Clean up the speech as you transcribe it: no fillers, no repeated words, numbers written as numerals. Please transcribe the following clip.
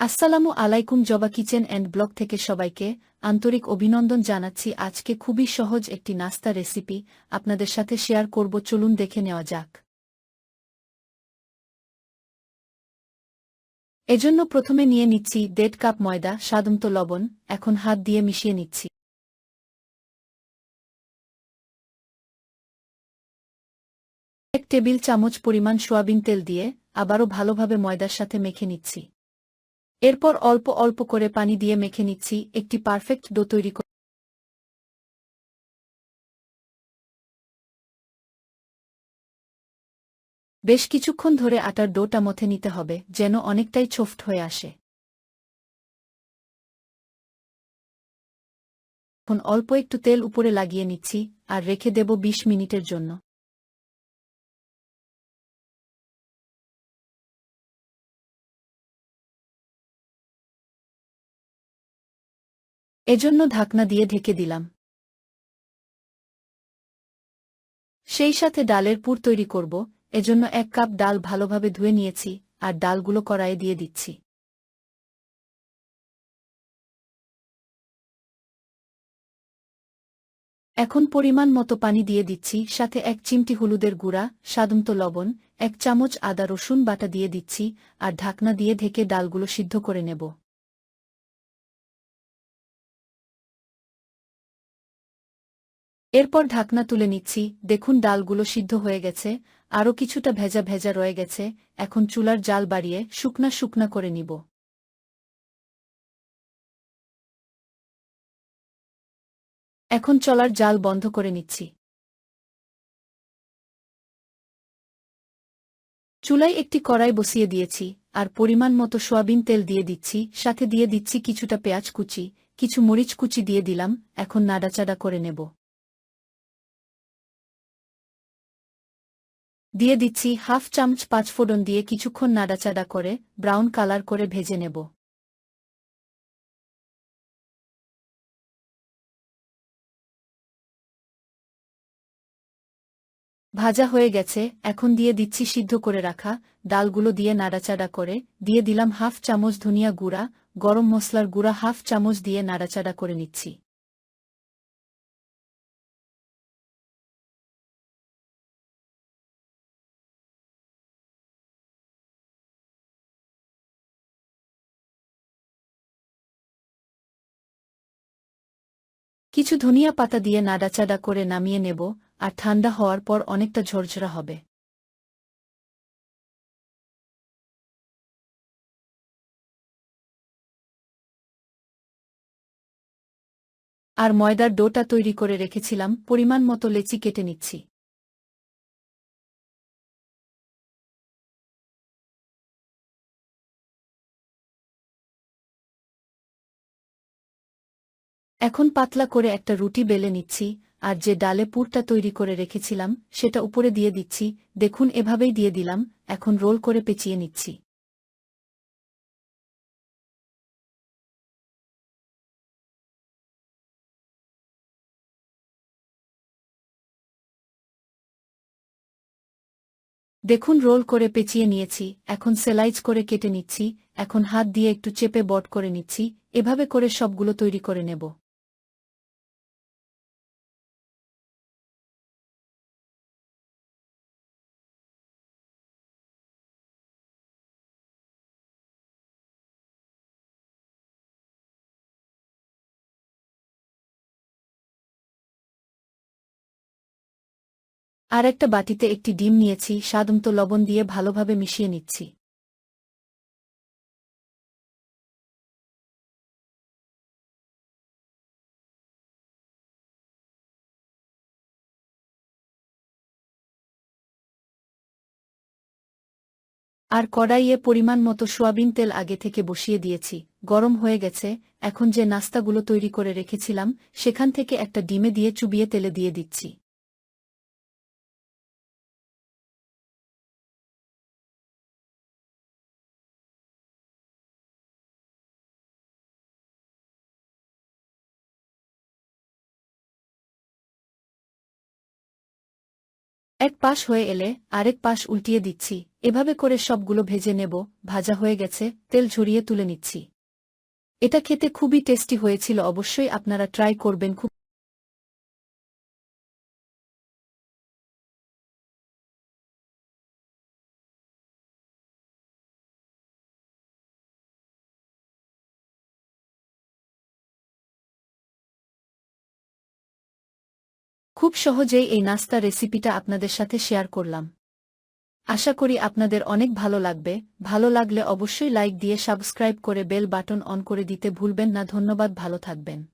আসসালামু আলাইকুম জবা কিচেন অ্যান্ড ব্লগ থেকে সবাইকে আন্তরিক অভিনন্দন জানাচ্ছি। আজকে খুবই সহজ একটি নাস্তা রেসিপি আপনাদের সাথে শেয়ার করব, চলুন দেখে নেওয়া যাক। এজন্য প্রথমে নিয়ে নিচ্ছি 1.5 কাপ ময়দা, স্বাদমতো লবণ, এখন হাত দিয়ে মিশিয়ে নিচ্ছি। 1 টেবিল চামচ পরিমাণ সোয়াবিন তেল দিয়ে আবারও ভালোভাবে ময়দার সাথে মেখে নিচ্ছি। এরপর অল্প অল্প করে পানি দিয়ে মেখে নিচ্ছি একটি পারফেক্ট ডো তৈরি করে। বেশ কিছুক্ষণ ধরে আটার ডোটা মথে নিতে হবে যেন অনেকটাই সফট হয়ে আসে। এখন অল্প একটু তেল উপরে লাগিয়ে নিচ্ছি আর রেখে দেব 20 মিনিটের জন্য। এজন্য ঢাকনা দিয়ে ঢেকে দিলাম। সেই সাথে ডালের পুর তৈরি করব, এজন্য 1 কাপ ডাল ভালোভাবে ধুয়ে নিয়েছি আর ডালগুলো কড়াইয়ে দিয়ে দিচ্ছি। এখন পরিমাণ মতো পানি দিয়ে দিচ্ছি, সাথে 1 চিমটি হলুদের গুঁড়া, স্বাদমতো লবণ, 1 চামচ আদা রসুন বাটা দিয়ে দিচ্ছি আর ঢাকনা দিয়ে ঢেকে ডালগুলো সিদ্ধ করে নেব। এরপর ঢাকনা তুলে নিচ্ছি, দেখুন ডালগুলো সিদ্ধ হয়ে গেছে, আরও কিছুটা ভেজা ভেজা রয়ে গেছে। এখন চুলার জাল বাড়িয়ে শুকনা শুকনা করে নিব। এখন চলার জাল বন্ধ করে নিচ্ছি। চুলায় একটি কড়াই বসিয়ে দিয়েছি আর পরিমাণ মতো সোয়াবিন তেল দিয়ে দিচ্ছি, সাথে দিয়ে দিচ্ছি কিছুটা পেঁয়াজ কুচি, কিছু মরিচ কুচি দিয়ে দিলাম। এখন নাড়াচাড়া করে নেব। দিয়ে দিচ্ছি হাফ চামচ পাঁচফোড়ন দিয়ে কিছুক্ষণ নাড়াচাড়া করে ব্রাউন কালার করে ভেজে নেব। ভাজা হয়ে গেছে, এখন দিয়ে দিচ্ছি সিদ্ধ করে রাখা ডালগুলো দিয়ে নাড়াচাড়া করে দিয়ে দিলাম হাফ চামচ ধনিয়া গুঁড়া, গরম মশলার গুঁড়া হাফ চামচ দিয়ে নাড়াচাড়া করে নিচ্ছি। কিছু ধনিয়া পাতা দিয়ে নাড়াচাড়া করে নামিয়ে নেব আর ঠান্ডা হওয়ার পর অনেকটা ঝরঝরা হবে। আর ময়দার ডোটা তৈরি করে রেখেছিলাম, পরিমাণ মতো লেচি কেটে নিচ্ছি। এখন পাতলা করে একটা রুটি বেলে নিচ্ছি আর যে ডালে পুরটা তৈরি করে রেখেছিলাম সেটা উপরে দিয়ে দিচ্ছি। দেখুন এভাবেই দিয়ে দিলাম। এখন রোল করে পেঁচিয়ে নিচ্ছি। দেখুন রোল করে পেঁচিয়ে নিয়েছি, এখন স্লাইস করে কেটে নিচ্ছি। এখন হাত দিয়ে একটু চেপে বট করে নিচ্ছি। এভাবে করে সবগুলো তৈরি করে নেব। আর একটা বাটিতে একটি ডিম নিয়েছি, স্বাদমতো লবণ দিয়ে ভালোভাবে মিশিয়ে নিচ্ছি। আর কড়াইয়ে পরিমাণ মতো সোয়াবিন তেল আগে থেকে বসিয়ে দিয়েছি, গরম হয়ে গেছে। এখন যে নাস্তাগুলো তৈরি করে রেখেছিলাম সেখান থেকে একটা ডিমে দিয়ে চুবিয়ে তেলে দিয়ে দিচ্ছি। এক পাশ হয়ে এলে আরেক পাশ উল্টিয়ে দিচ্ছি। এভাবে করে সবগুলো ভেজে নেব। ভাজা হয়ে গেছে, তেল ঝরিয়ে তুলে নিচ্ছি। এটা খেতে খুবই টেস্টি হয়েছিল, অবশ্যই আপনারা ট্রাই করবেন। খুব সহজেই এই নাস্তা রেসিপিটা আপনাদের সাথে শেয়ার করলাম। আশা করি আপনাদের অনেক ভালো লাগবে। ভালো লাগলে অবশ্যই লাইক দিয়ে সাবস্ক্রাইব করে বেল বাটন অন করে দিতে ভুলবেন না। ধন্যবাদ, ভালো থাকবেন।